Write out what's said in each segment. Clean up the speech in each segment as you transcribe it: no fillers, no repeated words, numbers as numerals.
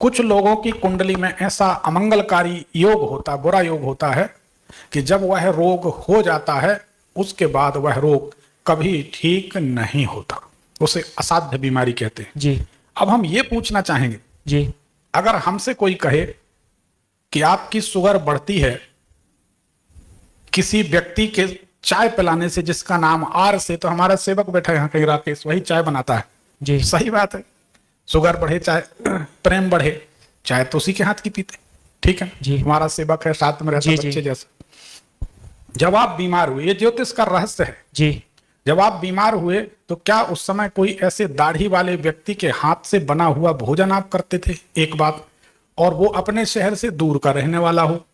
कुछ लोगों की कुंडली में ऐसा अमंगलकारी योग होता, बुरा योग होता है कि जब वह रोग हो जाता है उसके बाद वह रोग कभी ठीक नहीं होता, उसे असाध्य बीमारी कहते हैं जी अब हम ये पूछना चाहेंगे, जी अगर हमसे कोई कहे कि आपकी शुगर बढ़ती है किसी व्यक्ति के चाय पिलाने से जिसका नाम आर से, तो हमारा सेवक बैठा है यहाँ कहीं राकेश, वही चाय बनाता है। जी सही बात है, शुगर बढ़े चाहे प्रेम बढ़े, चाय तो उसी के हाथ की पीते, ठीक है जी। हमारा सेवक है, साथ में रहता जी, बच्चे जी। जैसा। जब आप बीमार हुए, ये ज्योतिष का रहस्य है, जी जब आप बीमार हुए तो क्या उस समय कोई ऐसे दाढ़ी वाले व्यक्ति के हाथ से बना हुआ भोजन आप करते थे? एक बात, और वो अपने शहर से दूर का रहने वाला हो,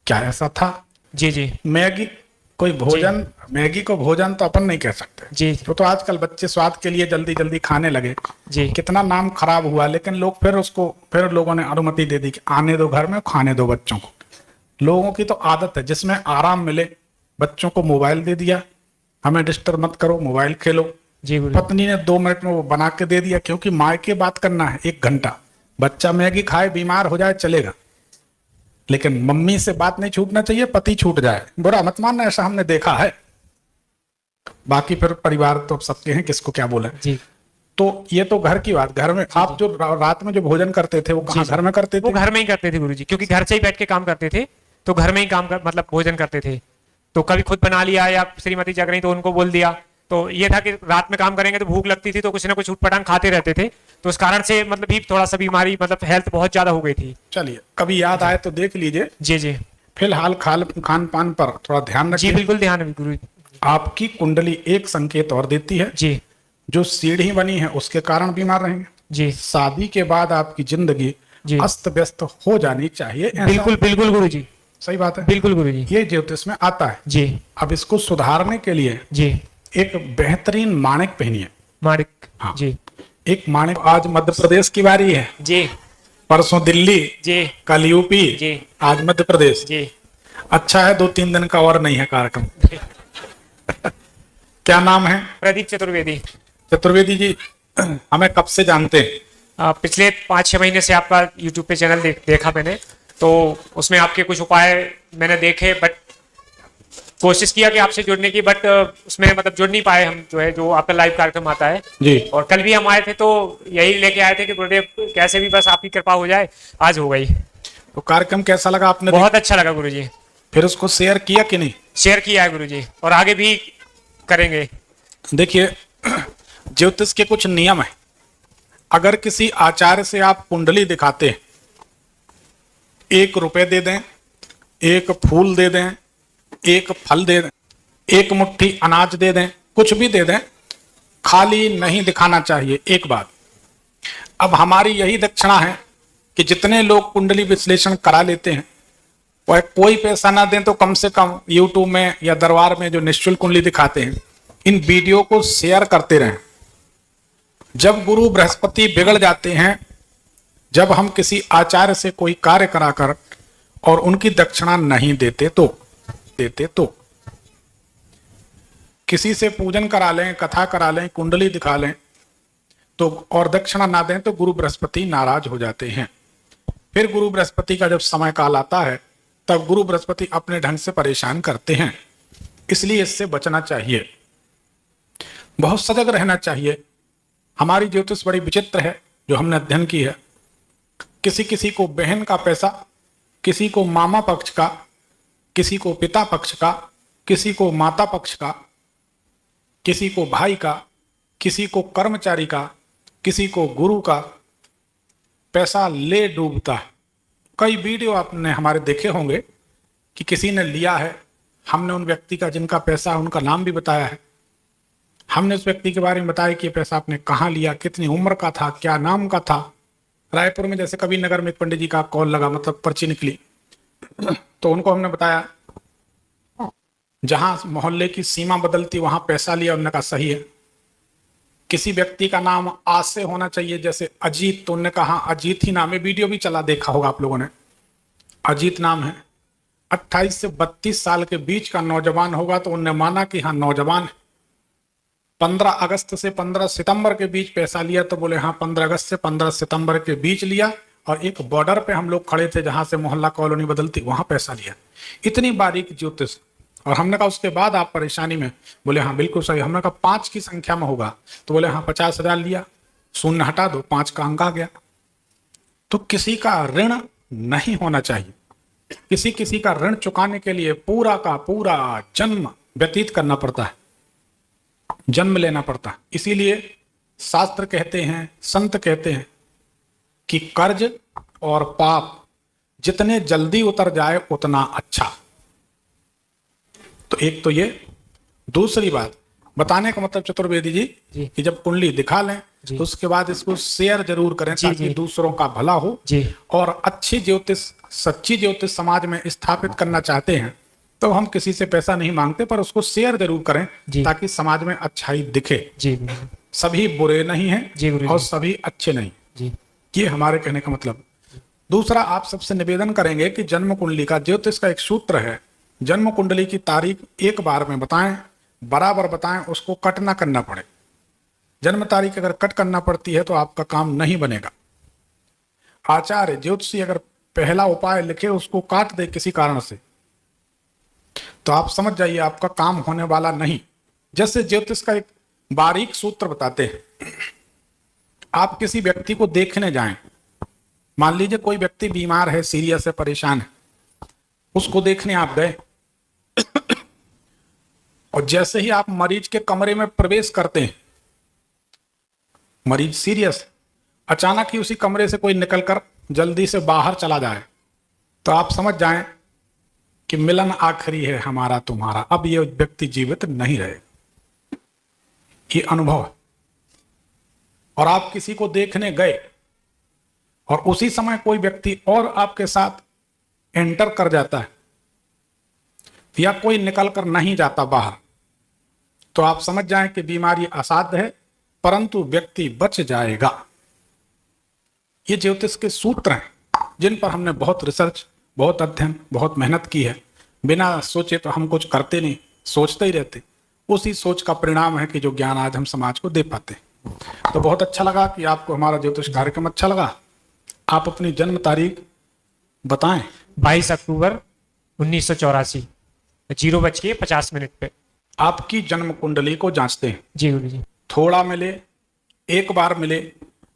क्या ऐसा था? जी जी मैगी कोई भोजन, मैगी को भोजन तो अपन नहीं कह सकते जी तो आजकल बच्चे स्वाद के लिए जल्दी जल्दी खाने लगे, जी कितना नाम खराब हुआ, लेकिन लोग फिर लोगों ने अनुमति दे दी कि आने दो घर में, खाने दो बच्चों को। लोगों की तो आदत है जिसमें आराम मिले, बच्चों को मोबाइल दे दिया, हमें डिस्टर्ब मत करो, मोबाइल खेलो। जी गुरु पत्नी ने 2 मिनट में वो बना के दे दिया, क्योंकि माँ के बात करना है 1 घंटा, बच्चा मैगी खाए बीमार हो जाए चलेगा, लेकिन मम्मी से बात नहीं छूटना चाहिए, पति छूट जाए, बुरा मत मानना, ऐसा हमने देखा है। बाकी फिर परिवार तो सबके हैं, किसको क्या बोले। जी तो ये तो घर की बात, घर में आप जो रात में जो भोजन करते थे वो कहाँ, घर में करते वो थे? घर में ही करते थे गुरु जी, क्योंकि घर से ही बैठ के काम करते थे, तो घर में ही मतलब भोजन करते थे। तो कभी खुद बना लिया या श्रीमती जग रही तो उनको बोल दिया। तो ये था कि रात में काम करेंगे तो भूख लगती थी, तो कुछ ना कुछ उठपटांग खाते रहते थे, तो उस कारण से मतलब भी थोड़ा सा बीमारी, मतलब हेल्थ बहुत ज्यादा हो गई थी। चलिए कभी याद आए तो देख लीजिए। जी जी फिलहाल खान पान पर थोड़ा ध्यान जी रखिए। बिल्कुल ध्यान है गुरु। आपकी कुंडली एक संकेत और देती है, जी जो सीढ़ी बनी है उसके कारण बीमार रहेंगे। जी शादी के बाद आपकी जिंदगी जी अस्त व्यस्त हो जानी चाहिए, ऐसा बिल्कुल बिल्कुल गुरु जी, सही बात है, बिल्कुल गुरु जी। ये ज्योतिष में आता है। जी अब इसको सुधारने के लिए जी एक बेहतरीन माणिक पहनिए। माणिक। हाँ। जी एक माणिक, आज मध्य प्रदेश की बारी है, जी परसों दिल्ली, जी कल यूपी, जी आज मध्य प्रदेश। जी अच्छा है 2-3 दिन का और नहीं है कार्यक्रम। क्या नाम है? प्रदीप चतुर्वेदी। चतुर्वेदी जी, हमें कब से जानते हैं? पिछले 5-6 महीने से आपका यूट्यूब पे चैनल देखा मैंने, तो उसमें आपके कुछ उपाय मैंने देखे, बट कोशिश किया कि आपसे जुड़ने की, बट उसमें मतलब जुड़ नहीं पाए हम, जो आपका लाइव कार्यक्रम आता है जी। और कल भी हम आए थे तो यही लेके आए थे कि गुरुदेव कैसे भी बस आपकी कृपा हो जाए, आज हो गई। तो कार्यक्रम कैसा लगा आपने? बहुत अच्छा लगा गुरुजी। फिर उसको शेयर किया कि नहीं? शेयर किया है गुरुजी, और आगे भी करेंगे। देखिए, ज्योतिष के कुछ नियम है। अगर किसी आचार्य से आप कुंडली दिखाते हैं, 1 रुपए दे दें, 1 फूल दे दें, 1 फल दे दें, 1 मुट्ठी अनाज दे दें, कुछ भी दे दें, खाली नहीं दिखाना चाहिए। एक बात, अब हमारी यही दक्षिणा है कि जितने लोग कुंडली विश्लेषण करा लेते हैं वह कोई पैसा ना दें तो कम से कम यूट्यूब में या दरबार में जो निःशुल्क कुंडली दिखाते हैं, इन वीडियो को शेयर करते रहें। जब गुरु बृहस्पति बिगड़ जाते हैं, जब हम किसी आचार्य से कोई कार्य कराकर और उनकी दक्षिणा नहीं देते तो किसी से पूजन करा लें, कथा करा लें, कुंडली दिखा लें तो और दक्षिणा ना दें तो गुरु बृहस्पति नाराज हो जाते हैं। फिर गुरु बृहस्पति का जब समय काल आता है तब गुरु बृहस्पति अपने ढंग से परेशान करते हैं, इसलिए इससे बचना चाहिए, बहुत सजग रहना चाहिए। हमारी ज्योतिष बड़ी विचित्र है जो हमने अध्ययन की है। किसी किसी को बहन का पैसा, किसी को मामा पक्ष का, किसी को पिता पक्ष का, किसी को माता पक्ष का, किसी को भाई का, किसी को कर्मचारी का, किसी को गुरु का पैसा ले डूबता है। कई वीडियो आपने हमारे देखे होंगे कि किसी ने लिया है, हमने उन व्यक्ति का जिनका पैसा, उनका नाम भी बताया है, हमने उस व्यक्ति के बारे में बताया कि ये पैसा आपने कहाँ लिया, कितनी उम्र का था, क्या नाम का था। रायपुर में जैसे कभी नगर में एक पंडित जी का कॉल लगा, मतलब पर्ची निकली, तो उनको हमने बताया, जहां मोहल्ले की सीमा बदलती वहां पैसा लिया, उन्होंने कहा सही है। किसी व्यक्ति का नाम आज से होना चाहिए, जैसे अजीत, तो उन्होंने कहा अजीत ही नाम है, वीडियो भी चला, देखा होगा आप लोगों ने, अजीत नाम है। 28 से 32 साल के बीच का नौजवान होगा तो उन्होंने माना कि हाँ नौजवान है। 15 अगस्त से 15 सितंबर के बीच पैसा लिया, तो बोले हाँ 15 अगस्त से 15 सितंबर के बीच लिया, और एक बॉर्डर पे हम लोग खड़े थे जहां से मोहल्ला कॉलोनी बदलती, वहां पैसा लिया। इतनी बारीक ज्योतिष। और हमने कहा उसके बाद आप परेशानी में? बोले हाँ बिल्कुल सही। हमने कहा 5 की संख्या में होगा, तो बोले हाँ 50,000 लिया, शून्य हटा दो, 5 का अंक आ गया। तो किसी का ऋण नहीं होना चाहिए। किसी का ऋण चुकाने के लिए पूरा का पूरा जन्म व्यतीत करना पड़ता है, जन्म लेना पड़ता है। इसीलिए शास्त्र कहते हैं, संत कहते हैं कि कर्ज और पाप जितने जल्दी उतर जाए उतना अच्छा। तो एक तो ये। दूसरी बात बताने का मतलब चतुर्वेदी जी कि जब कुंडली दिखा लें तो उसके बाद इसको शेयर जरूर करें ताकि दूसरों का भला हो। और अच्छी ज्योतिष, सच्ची ज्योतिष समाज में स्थापित करना चाहते हैं तो हम किसी से पैसा नहीं मांगते, पर उसको शेयर जरूर करें ताकि समाज में अच्छाई दिखे। सभी बुरे नहीं हैं और सभी अच्छे नहीं, ये हमारे कहने का मतलब। दूसरा, आप सबसे निवेदन करेंगे कि जन्म कुंडली का ज्योतिष का एक सूत्र है, जन्म कुंडली की तारीख एक बार में बताएं, बराबर बताएं, उसको कट ना करना पड़े। जन्म तारीख अगर कट करना पड़ती है तो आपका काम नहीं बनेगा। आचार्य ज्योतिषी अगर पहला उपाय लिखे उसको काट दे किसी कारण से, तो आप समझ जाइए आपका काम होने वाला नहीं। जैसे ज्योतिष का एक बारीक सूत्र बताते हैं, आप किसी व्यक्ति को देखने जाएं, मान लीजिए कोई व्यक्ति बीमार है, सीरियस है, परेशान है, उसको देखने आप गए और जैसे ही आप मरीज के कमरे में प्रवेश करते हैं, मरीज सीरियस, अचानक ही उसी कमरे से कोई निकलकर जल्दी से बाहर चला जाए, तो आप समझ जाएं कि मिलन आखिरी है हमारा तुम्हारा, अब ये व्यक्ति जीवित नहीं रहेगा। ये अनुभव है। और आप किसी को देखने गए और उसी समय कोई व्यक्ति और आपके साथ एंटर कर जाता है या कोई निकल कर नहीं जाता बाहर, तो आप समझ जाएं कि बीमारी असाध्य है, परंतु व्यक्ति बच जाएगा। ये ज्योतिष के सूत्र हैं जिन पर हमने बहुत रिसर्च, बहुत अध्ययन, बहुत मेहनत की है। बिना सोचे तो हम कुछ करते नहीं, सोचते ही रहते। उसी सोच का परिणाम है कि जो ज्ञान आज हम समाज को दे पाते हैं। तो बहुत अच्छा लगा कि आपको हमारा ज्योतिष कार्यक्रम अच्छा लगा। आप अपनी जन्म तारीख बताएं। 22 अक्टूबर 1984, 0:50 पे। आपकी जन्म कुंडली को जांचते हैं। जी गुरु जी। थोड़ा मिले, एक बार मिले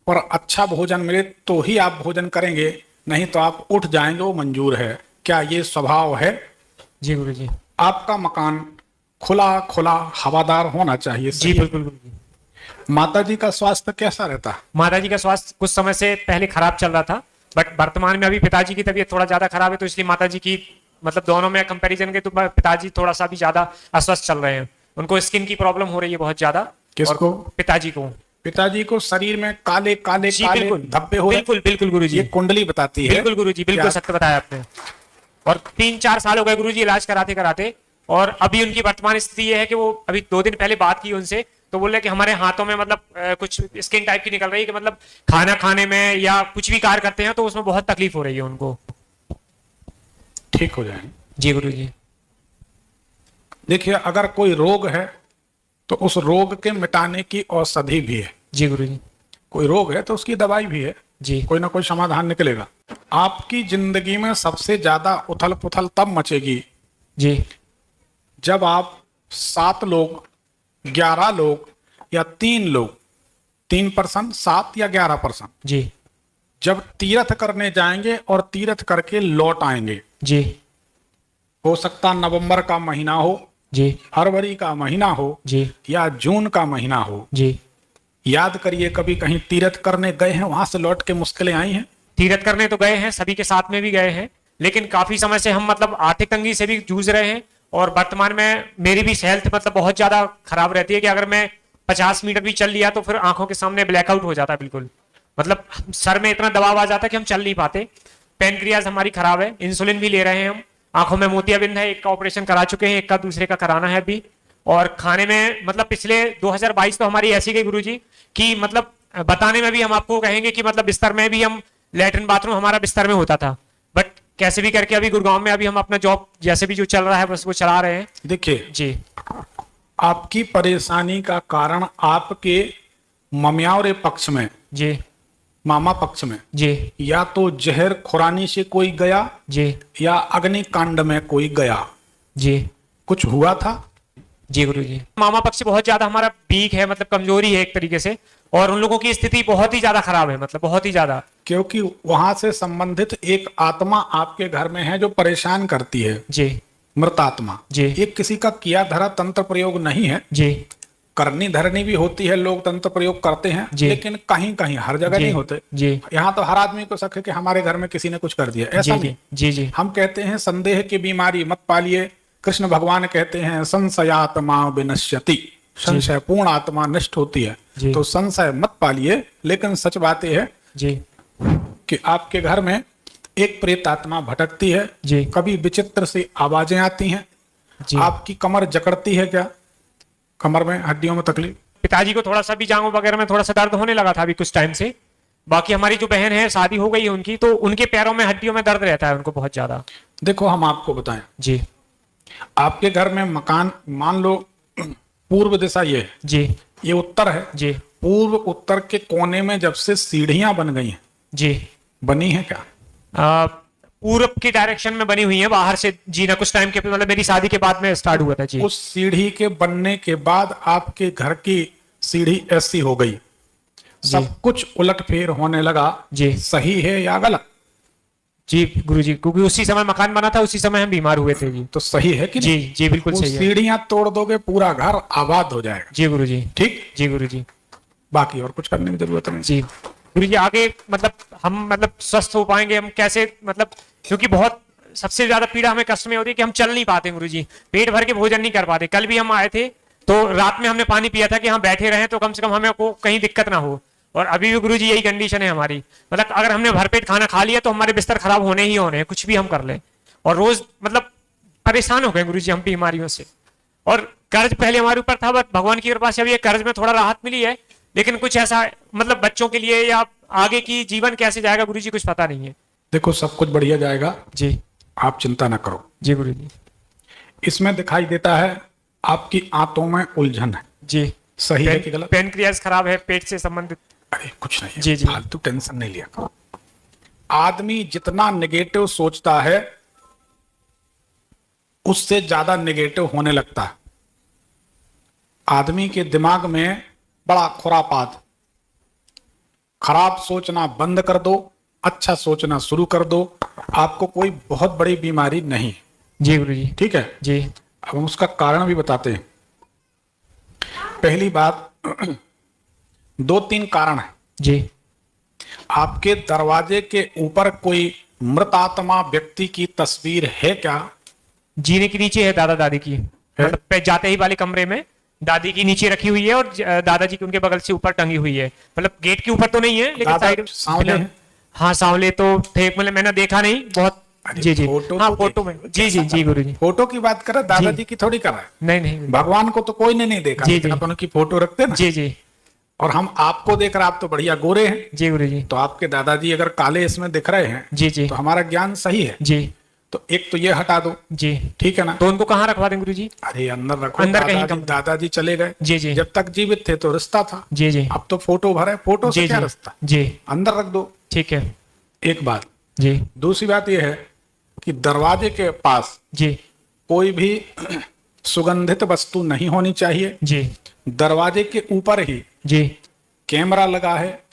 और अच्छा भोजन मिले तो ही आप भोजन करेंगे, नहीं तो आप उठ जाएंगे, वो मंजूर है। क्या ये स्वभाव है? जी गुरु जी। आपका मकान खुला खुला हवादार होना चाहिए। जी बिल्कुल गुरु जी। माता जी का स्वास्थ्य कैसा रहता है? माता जी का स्वास्थ्य कुछ समय से पहले खराब चल रहा था, बट वर्तमान में अभी पिताजी की तबीयत थोड़ा ज्यादा खराब है, तो इसलिए माता जी की मतलब दोनों में कंपैरिजन के तो पिताजी थोड़ा सा भी ज्यादा अस्वस्थ चल रहे हैं। उनको स्किन की प्रॉब्लम हो रही है बहुत ज्यादा। किसको? पिताजी को। पिताजी को शरीर में काले काले काले धब्बे हो रहे। बिल्कुल बिल्कुल गुरु जी, ये कुंडली बताती है। बिल्कुल गुरु जी, बिल्कुल सत्य बताया आपने। और 3-4 साल हो गए गुरु जी इलाज कराते कराते, और अभी उनकी वर्तमान स्थिति ये है कि वो अभी 2 दिन पहले बात की उनसे, तो बोले कि हमारे हाथों में मतलब कुछ स्किन टाइप की निकल रही है, कि मतलब खाना खाने में या कुछ भी कार्य करते हैं तो उसमें बहुत तकलीफ हो रही है उनको। ठीक हो जाएंगे। जी गुरु जी। देखिए, अगर कोई रोग है तो उस रोग के मिटाने की औषधि भी है। जी गुरु जी। कोई रोग है तो उसकी दवाई भी है जी। कोई ना कोई समाधान निकलेगा। आपकी जिंदगी में सबसे ज्यादा उथल पुथल तब मचेगी जी जब आप 7 लोग, 11 लोग या 3 लोग, 3%, 7 या 11%, जी, जब तीर्थ करने जाएंगे और तीर्थ करके लौट आएंगे। जी। हो सकता नवंबर का महीना हो, जी, फरवरी का महीना हो, जी, या जून का महीना हो। जी। याद करिए, कभी कहीं तीर्थ करने गए हैं, वहां से लौट के मुश्किलें आई हैं? तीर्थ करने तो गए हैं, सभी के साथ में भी गए हैं, लेकिन काफी समय से हम मतलब आर्थिक तंगी से भी जूझ रहे हैं। और वर्तमान में मेरी भी हेल्थ मतलब बहुत ज्यादा खराब रहती है कि अगर मैं 50 मीटर भी चल लिया तो फिर आंखों के सामने ब्लैकआउट हो जाता है बिल्कुल। मतलब सर में इतना दबाव आ जाता है कि हम चल नहीं पाते। पेनक्रियाज हमारी खराब है, इंसुलिन भी ले रहे हैं हम। आंखों में मोतियाबिंद है, एक का ऑपरेशन करा चुके हैं, एक का दूसरे का कराना है अभी। और खाने में मतलब पिछले 2022 तो हमारी ऐसी गई गुरुजी कि मतलब बताने में भी हम आपको कहेंगे कि मतलब बिस्तर में भी हम, लैट्रिन बाथरूम हमारा बिस्तर में होता था, बट कैसे भी करके अभी गुड़गांव में अभी हम अपना जॉब जैसे भी जो चल रहा है बस वो चला रहे हैं। देखिए जी, आपकी परेशानी का कारण आपके मम्यावरे पक्ष में, जी मामा पक्ष में, जी या तो जहर खुरानी से कोई गया जी या अग्निकांड में कोई गया, जी कुछ हुआ था? जी गुरुजी, मामा पक्ष बहुत ज्यादा हमारा वीक है, मतलब कमजोरी है एक तरीके से, और उन लोगों की स्थिति बहुत ही ज्यादा खराब है, मतलब बहुत ही ज्यादा। क्योंकि वहां से संबंधित एक आत्मा आपके घर में है जो परेशान करती है, जी मृत आत्मा। जी ये किसी का किया धरा तंत्र प्रयोग नहीं है, जी करनी धरनी भी होती है, लोग तंत्र प्रयोग करते हैं, जी। लेकिन कहीं कहीं हर जगह जी नहीं होते। जी यहाँ तो हर आदमी को शक है कि हमारे घर में किसी ने कुछ कर दिया, ऐसा जी नहीं। जी जी हम कहते हैं संदेह की बीमारी मत पालिए। कृष्ण भगवान कहते हैं संशयात्मा विनश्यति, संशयपूर्ण आत्मा नष्ट होती है। जी। तो संशय मत पालिए, लेकिन सच बात यह है जी कि आपके घर में एक प्रेत आत्मा भटकती है, जी कभी विचित्र सी आवाजें आती हैं। जी। आपकी कमर जकड़ती है क्या? कमर में हड्डियों में तकलीफ? पिताजी को थोड़ा सा भी जांघों वगैरह में थोड़ा सा दर्द होने लगा था अभी कुछ टाइम से। बाकी हमारी जो बहन है शादी हो गई है उनकी, तो उनके पैरों में हड्डियों में दर्द रहता है उनको बहुत ज्यादा। देखो हम आपको बताएं, जी आपके घर में मकान मान लो पूर्व दिशा ये है, जी ये उत्तर है। जी पूर्व उत्तर के कोने में जब से सीढ़ियां बन गई हैं, जी बनी है क्या? पूरब की डायरेक्शन में बनी हुई है बाहर से जी ना, कुछ टाइम के मतलब मेरी शादी के बाद में स्टार्ट हुआ था जी। उस सीढ़ी के बनने के बाद आपके घर की सीढ़ी ऐसी हो गई, सब कुछ उलटफेर होने लगा। जी सही है या गलत? जी गुरुजी, क्योंकि उसी समय मकान बना था, उसी समय हम बीमार हुए थे जी। तो सही है कि जी नहीं? जी बिल्कुल वो सही है सीढ़ियां तोड़ दोगे, पूरा घर आबाद हो जाएगा। जी गुरुजी। ठीक, जी गुरुजी। बाकी और कुछ करने की जरूरत नहीं। जी गुरुजी, आगे मतलब हम मतलब स्वस्थ हो पाएंगे हम कैसे, मतलब क्योंकि बहुत सबसे ज्यादा पीड़ा हमें कष्ट में होती है कि हम चल नहीं पाते गुरुजी, पेट भर के भोजन नहीं कर पाते। कल भी हम आए थे तो रात में हमने पानी पिया था कि हम बैठे रहें तो कम से कम हमें को कहीं दिक्कत ना हो, और अभी भी गुरुजी यही कंडीशन है हमारी। मतलब अगर हमने भरपेट खाना खा लिया तो हमारे बिस्तर खराब होने ही होने हैं, कुछ भी हम कर लें, और रोज मतलब परेशान हो गए गुरुजी हम बीमारियों से। और कर्ज पहले हमारे ऊपर था, बट भगवान की कृपा से अभी ये कर्ज में थोड़ा राहत मिली है, लेकिन कुछ ऐसा मतलब बच्चों के लिए या आगे की जीवन कैसे जाएगा गुरुजी कुछ पता नहीं है। देखो सब कुछ बढ़िया जाएगा, जी आप चिंता ना करो। जी गुरुजी। इसमें दिखाई देता है आपकी आंतों में उलझन है, जी सही है कि गलत? पेनक्रियाज खराब है, पेट से संबंधित। अरे कुछ नहीं है, जी, जी। फालतू टेंशन नहीं लिया करो। आदमी जितना नेगेटिव सोचता है उससे ज्यादा नेगेटिव होने लगता है। आदमी के दिमाग में बड़ा खुरापात, खराब सोचना बंद कर दो, अच्छा सोचना शुरू कर दो, आपको कोई बहुत बड़ी बीमारी नहीं। जी गुरुजी। ठीक है, जी अब हम उसका कारण भी बताते हैं। पहली बात, 2-3 कारण है। जी आपके दरवाजे के ऊपर कोई मृत आत्मा व्यक्ति की तस्वीर है क्या? जीने के नीचे है दादा दादी की, मतलब जाते ही वाले कमरे में दादी की नीचे रखी हुई है और दादाजी की उनके बगल से ऊपर टंगी हुई है। मतलब गेट के ऊपर तो नहीं है, लेकिन दादा साइड सांवले हैं? हाँ सांवले तो थे, मतलब मैंने देखा नहीं बहुत। अरे जी जी फोटो हाँ तो फोटो में। जी जी जी गुरुजी। फोटो की बात कर रहा है, दादाजी की थोड़ी कर रहा है। नहीं नहीं। भगवान को तो कोई ने नहीं देखा, जी, लेकिन जी। अपन की फोटो रखते हैं ना। जी जी और हम आपको देख रहे हैं, आप तो बढ़िया गोरे हैं, जी गुरुजी। तो आपके दादाजी अगर काले इसमें दिख रहे हैं जी जी तो हमारा ज्ञान सही है। जी तो एक तो ये हटा दो, जी। ठीक है ना? तो उनको कहाँ रखवा दें गुरुजी? अरे अंदर रखो, अंदर कहीं दादाजी दादाजी चले गए। जी जी जब तक जीवित थे तो रिश्ता था, जी जी अब तो फोटो भरे, फोटो से जी क्या जी रिश्ता? जी अंदर रख दो, ठीक है। एक बात। जी दूसरी बात यह है कि दरवाजे के पास जी कोई भी सुगंधित वस्तु नहीं होनी चाहिए। जी दरवाजे के ऊपर ही जी कैमरा लगा है,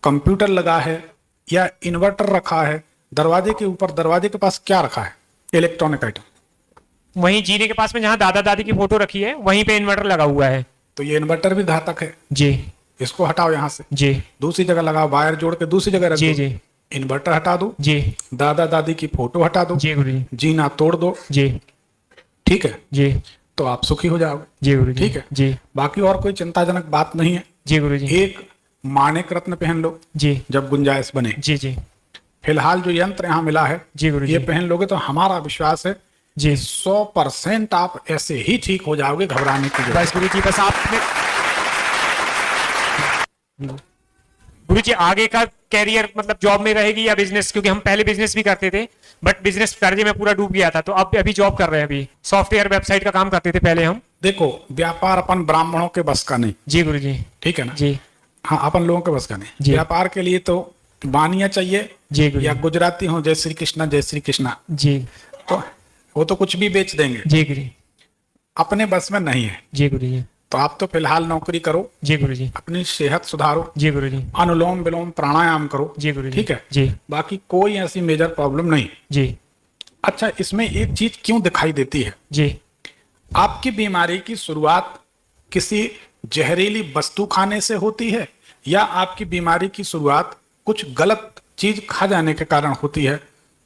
कंप्यूटर लगा है या इन्वर्टर रखा है। दरवाजे के ऊपर, दरवाजे के पास क्या रखा है? Electronic item. वहीं जीने के पास में जहाँ दादा दादी की फोटो रखी है वहीं पे इन्वर्टर लगा हुआ है। तो ये इन्वर्टर भी घातक है, जी इसको हटाओ यहाँ से, जी दूसरी जगह लगाओ, वायर जोड़ के दूसरी जगह रख जी दो। जी इन्वर्टर हटा दो, जी दादा दादी की फोटो हटा दो, जी गुरुजी। जीना तोड़ दो, जी ठीक है? जी तो आप सुखी हो जाओगे। जी गुरुजी। ठीक है, जी बाकी और कोई चिंताजनक बात नहीं है। जी गुरुजी। एक माणिक रत्न पहन लो जी जब गुंजाइश बने। जी जी फिलहाल जो यंत्र यहाँ मिला है जी गुरुजी। ये पहन लोगे तो हमारा विश्वास है जी 100% आप ऐसे ही ठीक हो जाओगे, घबराने की जरूरत। बस गुरुजी, बस आपने गुरुजी आगे का कैरियर मतलब जॉब में रहेगी या बिजनेस? क्योंकि हम पहले बिजनेस भी करते थे, बट बिजनेस कर्जे में पूरा डूब गया था, तो अब अभी जॉब कर रहे हैं। अभी सॉफ्टवेयर वेबसाइट का काम करते थे पहले हम। देखो, व्यापार अपन ब्राह्मणों के बस का नहीं, जी गुरुजी। ठीक है ना। जी हाँ, अपन लोगों के बस का नहीं। जी। व्यापार के लिए तो वानिया चाहिए, जी गुरुजी। या गुजराती हो जय श्री कृष्णा जय श्री कृष्णा, जी तो वो तो कुछ भी बेच देंगे, जी गुरुजी। अपने बस में नहीं है। जी गुरुजी। तो आप तो फिलहाल नौकरी करो, जी गुरुजी। अपनी सेहत सुधारो, जी गुरुजी। अनुलोम विलोम प्राणायाम करो, जी गुरुजी। ठीक है। जी बाकी कोई ऐसी मेजर प्रॉब्लम नहीं। जी अच्छा, इसमें एक चीज क्यों दिखाई देती है, जी आपकी बीमारी की शुरुआत किसी जहरीली वस्तु खाने से होती है, या आपकी बीमारी की शुरुआत कुछ गलत चीज खा जाने के कारण होती है?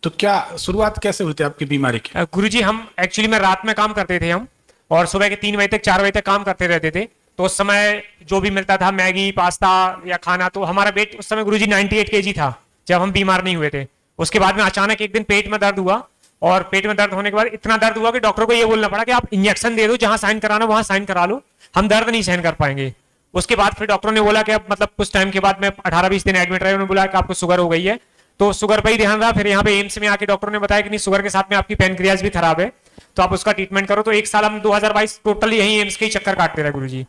तो क्या शुरुआत कैसे हुई थी आपकी बीमारी की? गुरुजी, हम एक्चुअली में रात में काम करते थे हम, और सुबह के 3 बजे तक 4 बजे तक काम करते रहते थे। तो उस समय जो भी मिलता था, मैगी पास्ता या खाना, तो हमारा वेट उस समय गुरुजी 98 kg था जब हम बीमार नहीं हुए थे। उसके बाद में अचानक एक दिन पेट में दर्द हुआ, और पेट में दर्द होने के बाद इतना दर्द हुआ कि डॉक्टर को ये बोलना पड़ा कि आप इंजेक्शन दे दो, जहां साइन कराना वहां साइन करा लो, हम दर्द नहीं सहन कर पाएंगे। उसके बाद फिर डॉक्टरों ने बोला कि अब मतलब कुछ टाइम के बाद मैं 18-20 दिन एडमिट रहे, उन्होंने बोला कि आपको शुगर हो गई है। तो शुगर पर ही ध्यान रहा। फिर यहाँ पे एम्स में आके डॉक्टर ने बताया कि नहीं, शुगर के साथ में आपकी पैनक्रियाज भी खराब है, तो आप उसका ट्रीटमेंट करो। तो 1 साल हम 2022 टोटल यही एम्स के ही चक्कर काटते रहे गुरुजी।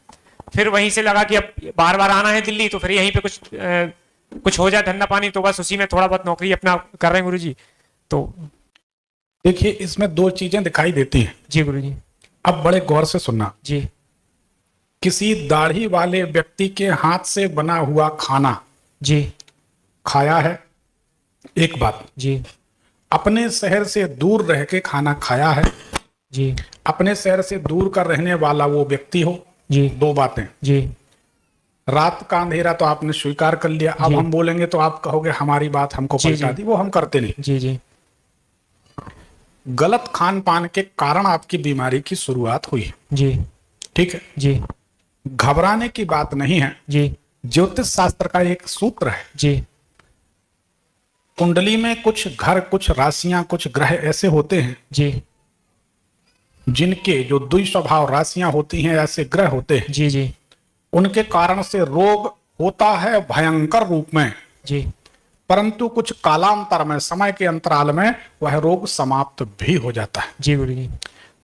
फिर वहीं से लगा कि अब बार बार आना है दिल्ली, तो फिर यहीं पे कुछ हो जाए धंधा पानी, तो बस उसी में थोड़ा बहुत नौकरी अपना कर रहे हैं गुरुजी। तो देखिए, इसमें दो चीजें दिखाई देती हैं। जी गुरुजी। अब बड़े गौर से सुनना। जी किसी दाढ़ी वाले व्यक्ति के हाथ से बना हुआ खाना जी खाया है, एक बात। जी अपने शहर से दूर रह के खाना खाया है, जी अपने शहर से दूर का रहने वाला वो व्यक्ति हो, जी दो बातें। जी रात का अंधेरा तो आपने स्वीकार कर लिया, अब जी। हम बोलेंगे तो आप कहोगे हमारी बात हमको जी, पहुंचा जी। दी, वो हम करते नहीं। जी जी गलत खान पान के कारण आपकी बीमारी की शुरुआत हुई, जी ठीक है। जी घबराने की बात नहीं है। जी ज्योतिष शास्त्र का एक सूत्र है, जी कुंडली में कुछ घर, कुछ राशियां, कुछ ग्रह ऐसे होते हैं जी जिनके जो द्विस्वभाव राशियां होती हैं, ऐसे ग्रह होते हैं, जी जी उनके कारण से रोग होता है भयंकर रूप में, जी परंतु कुछ कालांतर में, समय के अंतराल में वह रोग समाप्त भी हो जाता है। जी गुरुजी।